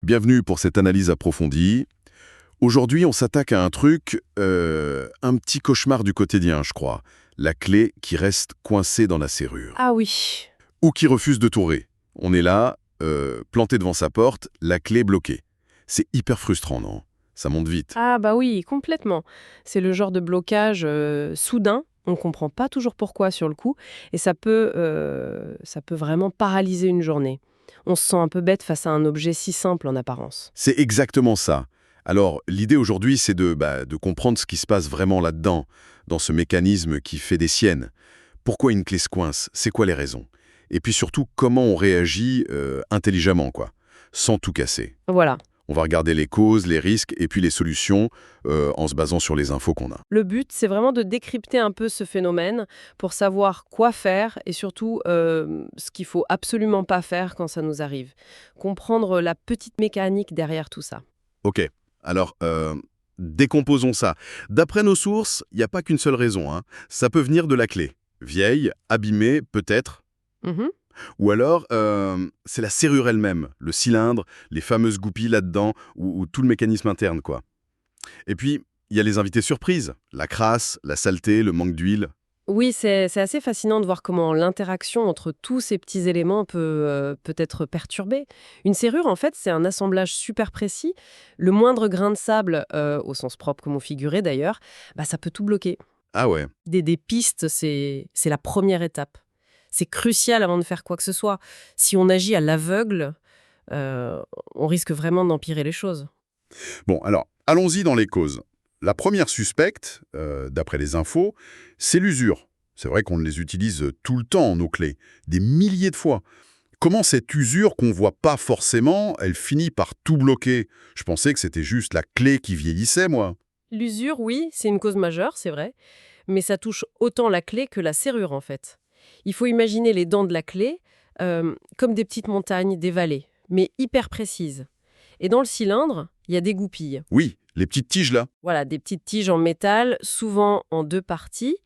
bienvenue pour cette analyse approfondie. Aujourd'hui, on s'attaque à un truc, un petit cauchemar du quotidien, je crois. La clé qui reste coincée dans la serrure. Ah oui. Ou qui refuse de tourner. On est là, planté devant sa porte, la clé bloquée. C'est hyper frustrant, non? Ça monte vite. Ah bah oui, complètement. C'est le genre de blocage soudain. On ne comprend pas toujours pourquoi sur le coup. Et ça peut vraiment paralyser une journée. On se sent un peu bête face à un objet si simple en apparence. C'est exactement ça. Alors, l'idée aujourd'hui, c'est de comprendre ce qui se passe vraiment là-dedans, dans ce mécanisme qui fait des siennes. Pourquoi une clé se coince? C'est quoi les raisons? Et puis surtout, comment on réagit intelligemment, quoi, sans tout casser. Voilà. On va regarder les causes, les risques et puis les solutions en se basant sur les infos qu'on a. Le but, c'est vraiment de décrypter un peu ce phénomène pour savoir quoi faire et surtout ce qu'il faut absolument pas faire quand ça nous arrive. Comprendre la petite mécanique derrière tout ça. Ok, alors décomposons ça. D'après nos sources, il n'y a pas qu'une seule raison, hein. Ça peut venir de la clé. Vieille, abîmée, peut-être. Mhm. Ou alors, c'est la serrure elle-même, le cylindre, les fameuses goupilles là-dedans, ou tout le mécanisme interne, quoi. Et puis, il y a les invités surprises, la crasse, la saleté, le manque d'huile. Oui, c'est assez fascinant de voir comment l'interaction entre tous ces petits éléments peut être perturbée. Une serrure, en fait, c'est un assemblage super précis. Le moindre grain de sable, au sens propre comme au figuré d'ailleurs, bah, ça peut tout bloquer. Ah ouais, Des pistes, c'est la première étape. C'est crucial avant de faire quoi que ce soit. Si on agit à l'aveugle, on risque vraiment d'empirer les choses. bon, alors, allons-y dans les causes. La première suspecte, d'après les infos, c'est l'usure. C'est vrai qu'on les utilise tout le temps, nos clés, des milliers de fois. Comment cette usure qu'on voit pas forcément, elle finit par tout bloquer? Je pensais que c'était juste la clé qui vieillissait, moi. L'usure, oui, c'est une cause majeure, c'est vrai, mais ça touche autant la clé que la serrure en fait. Il faut imaginer les dents de la clé comme des petites montagnes, des vallées, mais hyper précises. Et dans le cylindre, il y a des goupilles. Oui, les petites tiges là. Voilà, des petites tiges en métal, souvent en deux parties,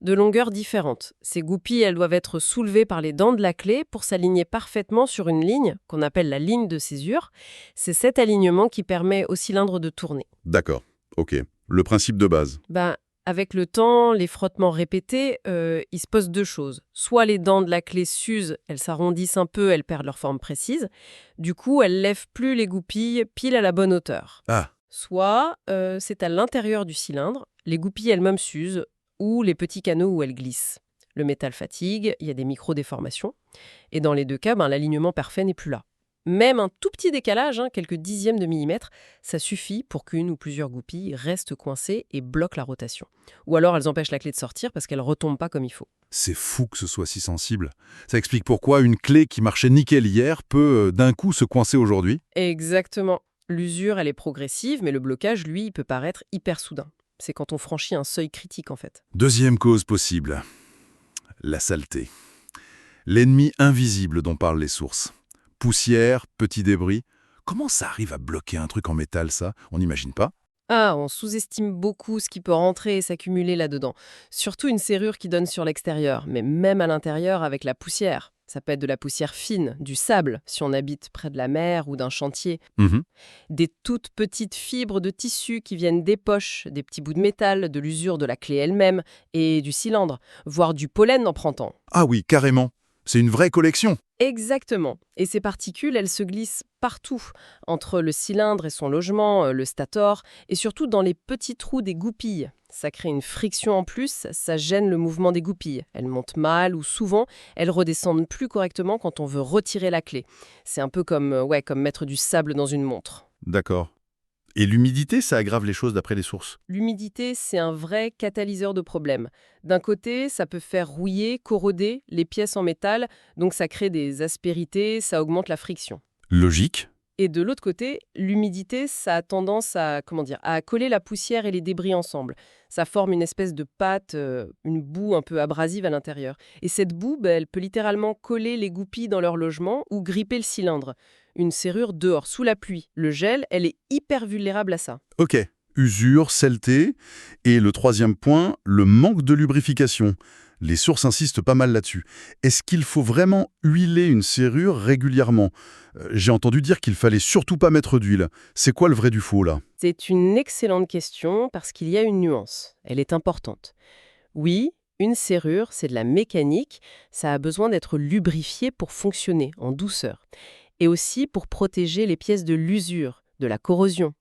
de longueurs différentes. Ces goupilles, elles doivent être soulevées par les dents de la clé pour s'aligner parfaitement sur une ligne qu'on appelle la ligne de césure. C'est cet alignement qui permet au cylindre de tourner. D'accord, ok. Le principe de base. Ben, avec le temps, les frottements répétés, il se pose deux choses. Soit les dents de la clé s'usent, elles s'arrondissent un peu, elles perdent leur forme précise. Du coup, elles lèvent plus les goupilles pile à la bonne hauteur. Ah, Soit c'est à l'intérieur du cylindre, les goupilles elles-mêmes s'usent, ou les petits canaux où elles glissent. Le métal fatigue, il y a des micro-déformations. Et dans les deux cas, l'alignement parfait n'est plus là. Même un tout petit décalage, quelques dixièmes de millimètre, ça suffit pour qu'une ou plusieurs goupilles restent coincées et bloquent la rotation. Ou alors elles empêchent la clé de sortir parce qu'elle ne retombe pas comme il faut. C'est fou que ce soit si sensible. Ça explique pourquoi une clé qui marchait nickel hier peut d'un coup se coincer aujourd'hui. Exactement. L'usure, elle est progressive, mais le blocage, lui, il peut paraître hyper soudain. C'est quand on franchit un seuil critique, en fait. Deuxième cause possible, la saleté. L'ennemi invisible dont parlent les sources. Poussière, petits débris. Comment ça arrive à bloquer un truc en métal, ça? On n'imagine pas. Ah, on sous-estime beaucoup ce qui peut rentrer et s'accumuler là-dedans. Surtout une serrure qui donne sur l'extérieur, mais même à l'intérieur avec la poussière. Ça peut être de la poussière fine, du sable, si on habite près de la mer ou d'un chantier. Mhm. Des toutes petites fibres de tissu qui viennent des poches, des petits bouts de métal, de l'usure de la clé elle-même et du cylindre, voire du pollen en printemps. Ah oui, carrément. C'est une vraie collection. Exactement. Et ces particules, elles se glissent partout, entre le cylindre et son logement, le stator, et surtout dans les petits trous des goupilles. Ça crée une friction en plus, ça gêne le mouvement des goupilles. Elles montent mal ou souvent, elles redescendent plus correctement quand on veut retirer la clé. C'est un peu comme mettre du sable dans une montre. D'accord. Et l'humidité, ça aggrave les choses d'après les sources. L'humidité, c'est un vrai catalyseur de problèmes. D'un côté, ça peut faire rouiller, corroder les pièces en métal, donc ça crée des aspérités, ça augmente la friction. Logique. Et de l'autre côté, l'humidité, ça a tendance à coller la poussière et les débris ensemble. Ça forme une espèce de pâte, une boue un peu abrasive à l'intérieur. Et cette boue, elle peut littéralement coller les goupilles dans leur logement ou gripper le cylindre. Une serrure dehors, sous la pluie. Le gel, elle est hyper vulnérable à ça. Ok. Usure, saleté. Et le troisième point, le manque de lubrification. Les sources insistent pas mal là-dessus. Est-ce qu'il faut vraiment huiler une serrure régulièrement? J'ai entendu dire qu'il fallait surtout pas mettre d'huile. C'est quoi le vrai du faux, là? C'est une excellente question parce qu'il y a une nuance. Elle est importante. Oui, une serrure, c'est de la mécanique. Ça a besoin d'être lubrifié pour fonctionner en douceur. Et aussi pour protéger les pièces de l'usure, de la corrosion.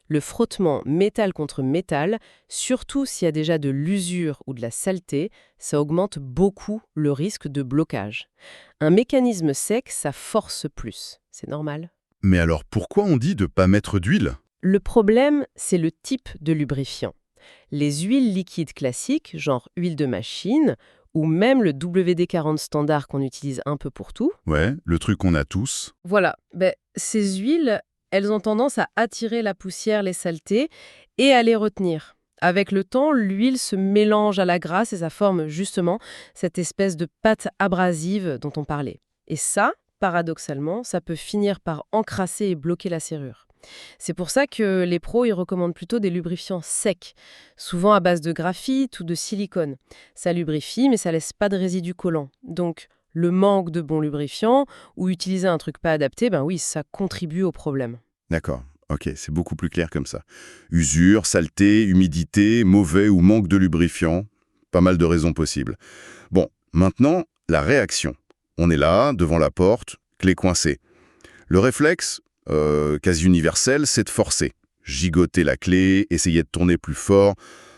Le frottement métal contre métal, surtout s'il y a déjà de l'usure ou de la saleté, ça augmente beaucoup le risque de blocage. Un mécanisme sec, ça force plus. C'est normal. Mais alors pourquoi on dit de pas mettre d'huile? Le problème, c'est le type de lubrifiant. Les huiles liquides classiques, genre huile de machine, ou même le WD-40 standard qu'on utilise un peu pour tout, Ouais, le truc qu'on a tous. voilà, ces huiles, elles ont tendance à attirer la poussière, les saletés, et à les retenir. Avec le temps, l'huile se mélange à la graisse et ça forme justement cette espèce de pâte abrasive dont on parlait. Et ça, paradoxalement, ça peut finir par encrasser et bloquer la serrure. C'est pour ça que les pros, ils recommandent plutôt des lubrifiants secs, souvent à base de graphite ou de silicone. Ça lubrifie, mais ça laisse pas de résidus collants. Donc, le manque de bons lubrifiants ou utiliser un truc pas adapté, oui, ça contribue au problème. D'accord, ok, c'est beaucoup plus clair comme ça. Usure, saleté, humidité, mauvais ou manque de lubrifiant, pas mal de raisons possibles. Bon, maintenant, la réaction. On est là, devant la porte, clé coincée. Le réflexe, quasi universel, c'est de forcer. Gigoter la clé, essayer de tourner plus fort,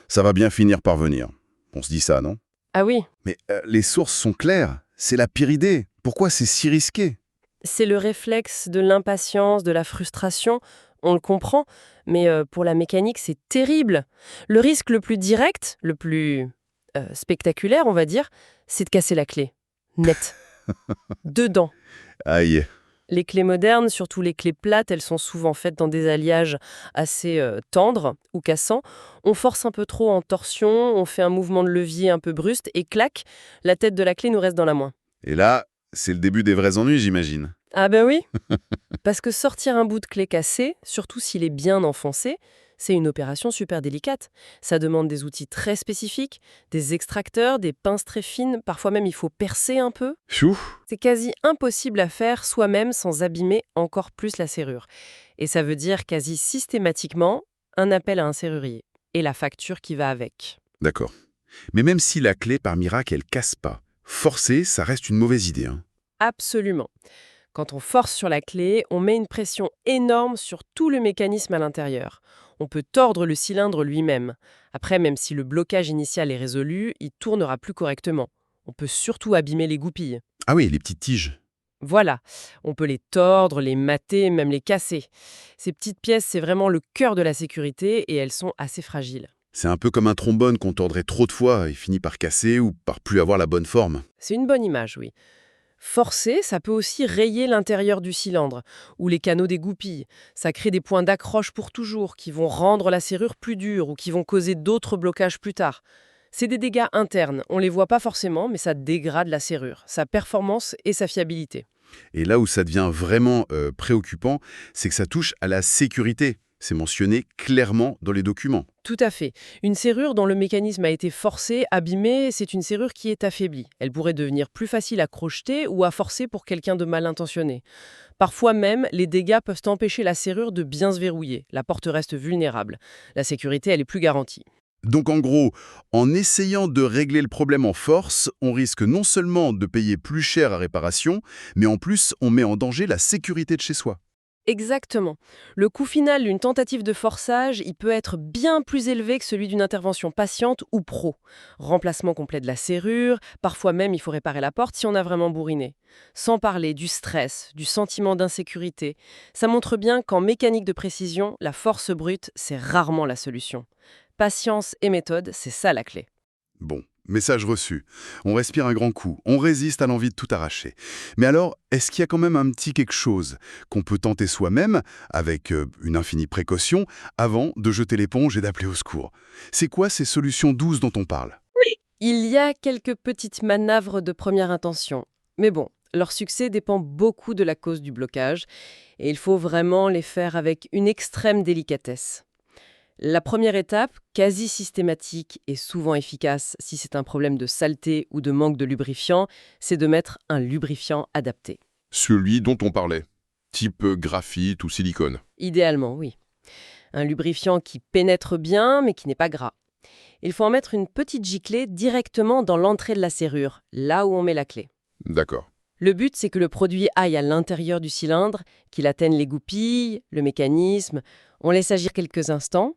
ça va bien finir par venir. On se dit ça, non? Ah oui, Mais les sources sont claires, c'est la pire idée. Pourquoi c'est si risqué? c'est le réflexe de l'impatience, de la frustration, on le comprend, mais pour la mécanique, c'est terrible. Le risque le plus direct, le plus spectaculaire, on va dire, c'est de casser la clé. Net. Dedans. Aïe. Les clés modernes, surtout les clés plates, elles sont souvent faites dans des alliages assez tendres ou cassants. On force un peu trop en torsion, on fait un mouvement de levier un peu brusque et clac, la tête de la clé nous reste dans la main. Et là, c'est le début des vrais ennuis, j'imagine. Ah ben oui. Parce que sortir un bout de clé cassé, surtout s'il est bien enfoncé, c'est une opération super délicate. Ça demande des outils très spécifiques, des extracteurs, des pinces très fines, parfois même il faut percer un peu. Chou. C'est quasi impossible à faire soi-même sans abîmer encore plus la serrure. Et ça veut dire quasi systématiquement un appel à un serrurier. Et la facture qui va avec. D'accord. Mais même si la clé, par miracle, elle casse pas, forcer, ça reste une mauvaise idée, hein. Absolument. Quand on force sur la clé, on met une pression énorme sur tout le mécanisme à l'intérieur. On peut tordre le cylindre lui-même. Après, même si le blocage initial est résolu, il tournera plus correctement. On peut surtout abîmer les goupilles. Ah oui, les petites tiges. Voilà, on peut les tordre, les mater, même les casser. Ces petites pièces, c'est vraiment le cœur de la sécurité et elles sont assez fragiles. C'est un peu comme un trombone qu'on tordrait trop de fois et finit par casser ou par plus avoir la bonne forme. C'est une bonne image, oui. Forcer, ça peut aussi rayer l'intérieur du cylindre ou les canaux des goupilles. Ça crée des points d'accroche pour toujours qui vont rendre la serrure plus dure ou qui vont causer d'autres blocages plus tard. C'est des dégâts internes, on les voit pas forcément, mais ça dégrade la serrure, sa performance et sa fiabilité. Et là où ça devient vraiment préoccupant, c'est que ça touche à la sécurité. C'est mentionné clairement dans les documents. Tout à fait. Une serrure dont le mécanisme a été forcé, abîmé, c'est une serrure qui est affaiblie. Elle pourrait devenir plus facile à crocheter ou à forcer pour quelqu'un de mal intentionné. Parfois même, les dégâts peuvent empêcher la serrure de bien se verrouiller. La porte reste vulnérable. La sécurité, elle est plus garantie. Donc en gros, en essayant de régler le problème en force, on risque non seulement de payer plus cher à réparation, mais en plus, on met en danger la sécurité de chez soi. Exactement. Le coût final d'une tentative de forçage, il peut être bien plus élevé que celui d'une intervention patiente ou pro. Remplacement complet de la serrure, parfois même il faut réparer la porte si on a vraiment bourriné. Sans parler du stress, du sentiment d'insécurité. Ça montre bien qu'en mécanique de précision, la force brute, c'est rarement la solution. Patience et méthode, c'est ça la clé. Bon, message reçu. On respire un grand coup, on résiste à l'envie de tout arracher. Mais alors, est-ce qu'il y a quand même un petit quelque chose qu'on peut tenter soi-même, avec une infinie précaution, avant de jeter l'éponge et d'appeler au secours? C'est quoi ces solutions douces dont on parle? Il y a quelques petites manœuvres de première intention. Mais bon, leur succès dépend beaucoup de la cause du blocage, et il faut vraiment les faire avec une extrême délicatesse. La première étape, quasi systématique et souvent efficace si c'est un problème de saleté ou de manque de lubrifiant, c'est de mettre un lubrifiant adapté. Celui dont on parlait, type graphite ou silicone. Idéalement, oui. Un lubrifiant qui pénètre bien mais qui n'est pas gras. Il faut en mettre une petite giclée directement dans l'entrée de la serrure, là où on met la clé. D'accord. Le but, c'est que le produit aille à l'intérieur du cylindre, qu'il atteigne les goupilles, le mécanisme. On laisse agir quelques instants.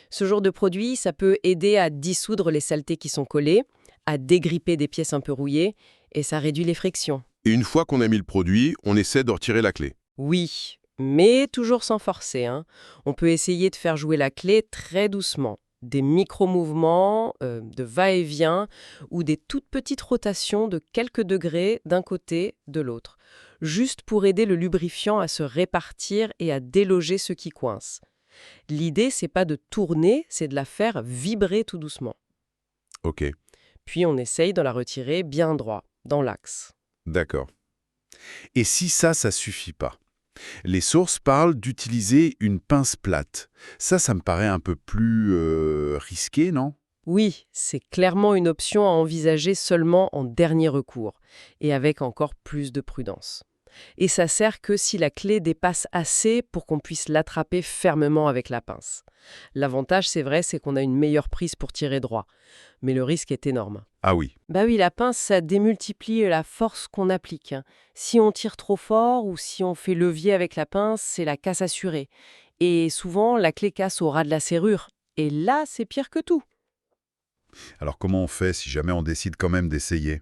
Ce genre de produit, ça peut aider à dissoudre les saletés qui sont collées, à dégripper des pièces un peu rouillées, et ça réduit les frictions. Et une fois qu'on a mis le produit, on essaie de retirer la clé. Oui, mais toujours sans forcer, hein. On peut essayer de faire jouer la clé très doucement. Des micro-mouvements, de va-et-vient, ou des toutes petites rotations de quelques degrés d'un côté, de l'autre. Juste pour aider le lubrifiant à se répartir et à déloger ce qui coince. L'idée, c'est pas de tourner, c'est de la faire vibrer tout doucement. Ok, Puis on essaye de la retirer bien droit, dans l'axe. D'accord. Et si ça suffit pas? Les sources parlent d'utiliser une pince plate. Ça me paraît un peu plus risqué, non? Oui, c'est clairement une option à envisager seulement en dernier recours, et avec encore plus de prudence. Et ça sert que si la clé dépasse assez pour qu'on puisse l'attraper fermement avec la pince. L'avantage, c'est vrai, c'est qu'on a une meilleure prise pour tirer droit, mais le risque est énorme. Ah oui. Bah oui, la pince, ça démultiplie la force qu'on applique, hein. Si on tire trop fort ou si on fait levier avec la pince, c'est la casse assurée. Et souvent, la clé casse au ras de la serrure. Et là, c'est pire que tout. Alors comment on fait si jamais on décide quand même d'essayer?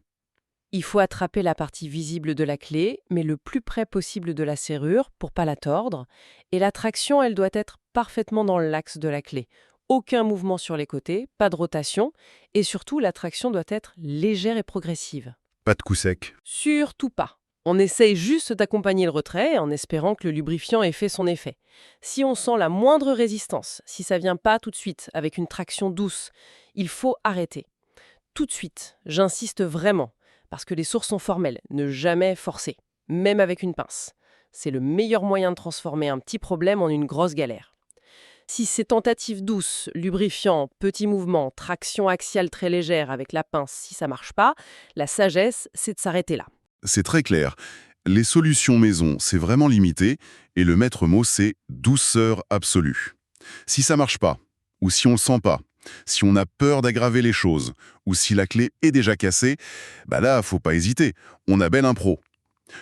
Il faut attraper la partie visible de la clé, mais le plus près possible de la serrure pour pas la tordre. Et la traction, elle doit être parfaitement dans l'axe de la clé. Aucun mouvement sur les côtés, pas de rotation. Et surtout, la traction doit être légère et progressive. Pas de coup sec. Surtout pas. On essaye juste d'accompagner le retrait en espérant que le lubrifiant ait fait son effet. Si on sent la moindre résistance, si ça vient pas tout de suite avec une traction douce, il faut arrêter. Tout de suite, j'insiste vraiment, parce que les sources sont formelles, ne jamais forcer, même avec une pince. C'est le meilleur moyen de transformer un petit problème en une grosse galère. Si ces tentatives douces, lubrifiant, petits mouvements, traction axiale très légère avec la pince, si ça marche pas, la sagesse, c'est de s'arrêter là. C'est très clair. Les solutions maison, c'est vraiment limité, et le maître mot, c'est douceur absolue. Si ça marche pas, ou si on le sent pas, si on a peur d'aggraver les choses, ou si la clé est déjà cassée, bah là, faut pas hésiter, on appelle un pro.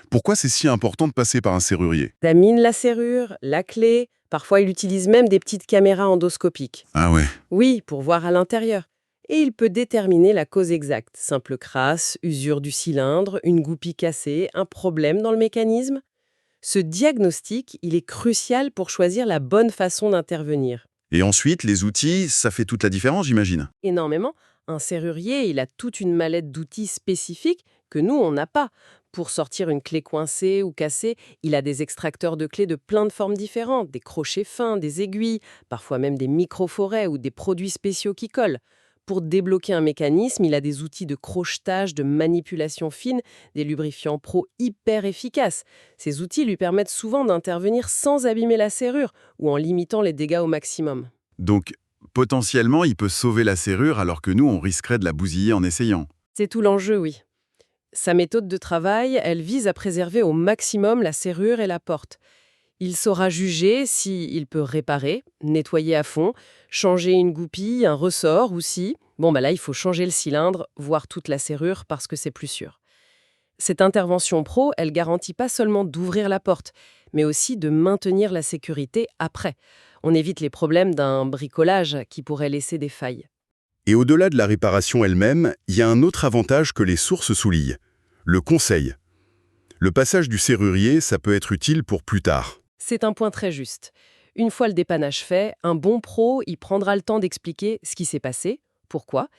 Pourquoi c'est si important de passer par un serrurier? Examine la serrure, la clé. Parfois, il utilise même des petites caméras endoscopiques. Ah ouais, Oui, pour voir à l'intérieur. Et il peut déterminer la cause exacte. Simple crasse, usure du cylindre, une goupille cassée, un problème dans le mécanisme. Ce diagnostic, il est crucial pour choisir la bonne façon d'intervenir. et ensuite, les outils, ça fait toute la différence, j'imagine. Énormément. Un serrurier, il a toute une mallette d'outils spécifiques que nous, on n'a pas. Pour sortir une clé coincée ou cassée, il a des extracteurs de clés de plein de formes différentes, des crochets fins, des aiguilles, parfois même des micro-forêts ou des produits spéciaux qui collent. Pour débloquer un mécanisme, il a des outils de crochetage, de manipulation fine, des lubrifiants pro hyper efficaces. Ces outils lui permettent souvent d'intervenir sans abîmer la serrure ou en limitant les dégâts au maximum. Donc, potentiellement, il peut sauver la serrure alors que nous, on risquerait de la bousiller en essayant. C'est tout l'enjeu, oui. Sa méthode de travail, elle vise à préserver au maximum la serrure et la porte. Il saura juger s'il peut réparer, nettoyer à fond, changer une goupille, un ressort ou si... là, il faut changer le cylindre, voire toute la serrure parce que c'est plus sûr. Cette intervention pro, elle garantit pas seulement d'ouvrir la porte, mais aussi de maintenir la sécurité après. On évite les problèmes d'un bricolage qui pourrait laisser des failles. Et au-delà de la réparation elle-même, il y a un autre avantage que les sources soulignent. Le conseil. Le passage du serrurier, ça peut être utile pour plus tard. C'est un point très juste. Une fois le dépannage fait, un bon pro, il prendra le temps d'expliquer ce qui s'est passé, pourquoi,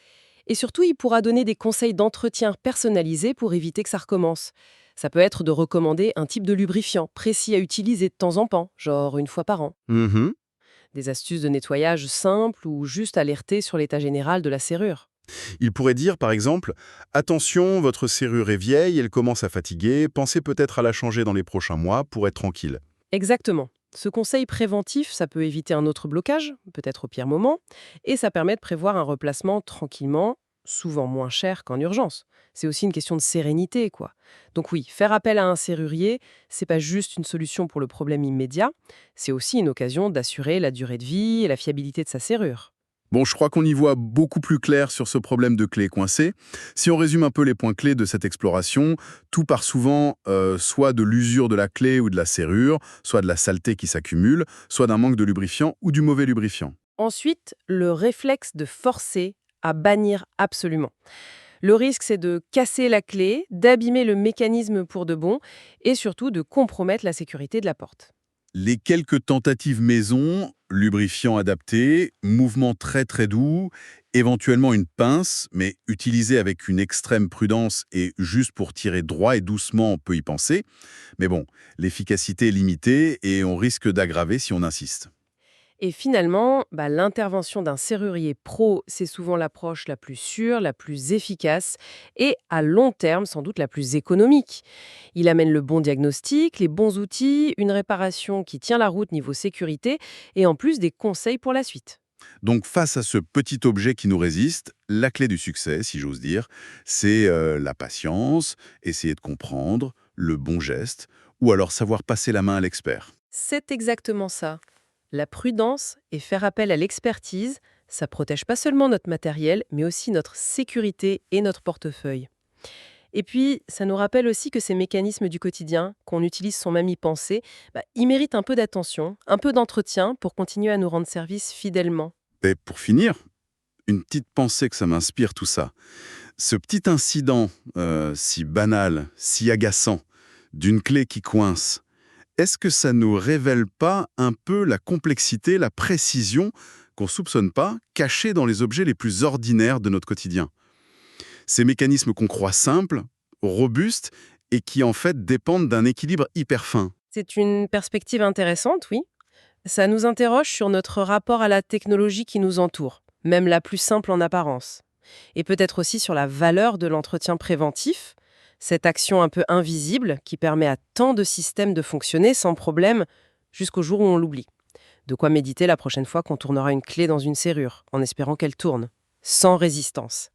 et surtout, il pourra donner des conseils d'entretien personnalisés pour éviter que ça recommence. Ça peut être de recommander un type de lubrifiant précis à utiliser de temps en temps, genre une fois par an. Des astuces de nettoyage simples ou juste alerter sur l'état général de la serrure. Il pourrait dire, par exemple, « Attention, votre serrure est vieille, elle commence à fatiguer, pensez peut-être à la changer dans les prochains mois pour être tranquille. » Exactement. Ce conseil préventif, ça peut éviter un autre blocage, peut-être au pire moment, et ça permet de prévoir un replacement tranquillement, souvent moins cher qu'en urgence. C'est aussi une question de sérénité, quoi. Donc oui, faire appel à un serrurier, c'est pas juste une solution pour le problème immédiat, c'est aussi une occasion d'assurer la durée de vie et la fiabilité de sa serrure. Bon, je crois qu'on y voit beaucoup plus clair sur ce problème de clés coincées. Si on résume un peu les points clés de cette exploration, tout part souvent soit de l'usure de la clé ou de la serrure, soit de la saleté qui s'accumule, soit d'un manque de lubrifiant ou du mauvais lubrifiant. Ensuite, le réflexe de forcer à bannir absolument. Le risque, c'est de casser la clé, d'abîmer le mécanisme pour de bon et surtout de compromettre la sécurité de la porte. Les quelques tentatives maison, lubrifiant adapté, mouvement très très doux, éventuellement une pince, mais utilisée avec une extrême prudence et juste pour tirer droit et doucement, on peut y penser. Mais bon, l'efficacité est limitée et on risque d'aggraver si on insiste. Et finalement, l'intervention d'un serrurier pro, c'est souvent l'approche la plus sûre, la plus efficace et à long terme sans doute la plus économique. Il amène le bon diagnostic, les bons outils, une réparation qui tient la route niveau sécurité et en plus des conseils pour la suite. Donc face à ce petit objet qui nous résiste, la clé du succès, si j'ose dire, c'est la patience, essayer de comprendre, le bon geste, ou alors savoir passer la main à l'expert. C'est exactement ça. La prudence et faire appel à l'expertise, ça protège pas seulement notre matériel, mais aussi notre sécurité et notre portefeuille. Et puis, ça nous rappelle aussi que ces mécanismes du quotidien, qu'on utilise sans même y penser, ils méritent un peu d'attention, un peu d'entretien pour continuer à nous rendre service fidèlement. Et pour finir, une petite pensée que ça m'inspire tout ça. Ce petit incident, si banal, si agaçant, d'une clé qui coince, est-ce que ça nous révèle pas un peu la complexité, la précision qu'on soupçonne pas, cachée dans les objets les plus ordinaires de notre quotidien? Ces mécanismes qu'on croit simples, robustes, et qui en fait dépendent d'un équilibre hyper fin. C'est une perspective intéressante, oui. Ça nous interroge sur notre rapport à la technologie qui nous entoure, même la plus simple en apparence. Et peut-être aussi sur la valeur de l'entretien préventif, cette action un peu invisible qui permet à tant de systèmes de fonctionner sans problème jusqu'au jour où on l'oublie. De quoi méditer la prochaine fois qu'on tournera une clé dans une serrure, en espérant qu'elle tourne, sans résistance.